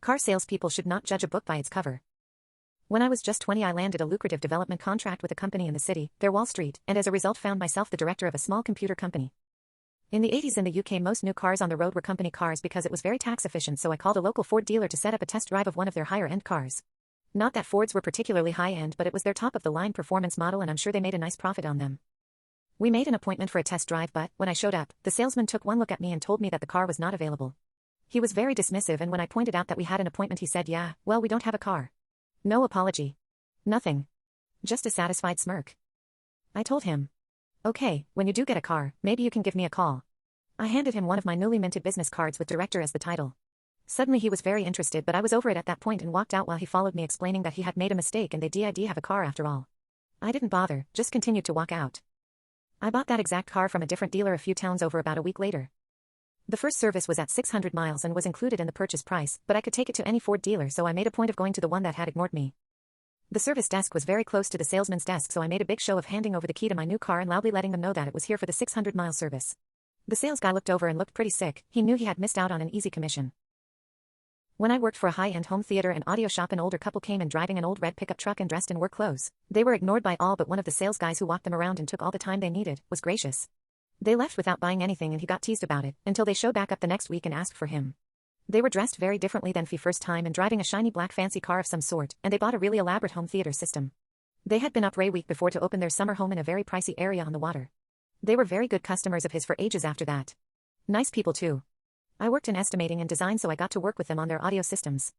Car salespeople should not judge a book by its cover. When I was just 20, I landed a lucrative development contract with a company in the city, their Wall Street, and as a result found myself the director of a small computer company. In the 80s in the UK, most new cars on the road were company cars because it was very tax efficient, so I called a local Ford dealer to set up a test drive of one of their higher-end cars. Not that Fords were particularly high-end, but it was their top-of-the-line performance model, and I'm sure they made a nice profit on them. We made an appointment for a test drive, but when I showed up, the salesman took one look at me and told me that the car was not available. He was very dismissive, and when I pointed out that we had an appointment, he said, "Yeah, well, we don't have a car." No apology. Nothing. Just a satisfied smirk. I told him, "Okay, when you do get a car, maybe you can give me a call." I handed him one of my newly minted business cards with director as the title. Suddenly he was very interested, but I was over it at that point and walked out while he followed me, explaining that he had made a mistake and they did have a car after all. I didn't bother, just continued to walk out. I bought that exact car from a different dealer a few towns over about a week later. The first service was at 600 miles and was included in the purchase price, but I could take it to any Ford dealer, so I made a point of going to the one that had ignored me. The service desk was very close to the salesman's desk, so I made a big show of handing over the key to my new car and loudly letting them know that it was here for the 600-mile service. The sales guy looked over and looked pretty sick. He knew he had missed out on an easy commission. When I worked for a high-end home theater and audio shop, an older couple came in driving an old red pickup truck and dressed in work clothes. They were ignored by all but one of the sales guys, who walked them around and took all the time they needed, was gracious. They left without buying anything and he got teased about it, until they showed back up the next week and asked for him. They were dressed very differently than the first time and driving a shiny black fancy car of some sort, and they bought a really elaborate home theater system. They had been up a week before to open their summer home in a very pricey area on the water. They were very good customers of his for ages after that. Nice people too. I worked in estimating and design, so I got to work with them on their audio systems.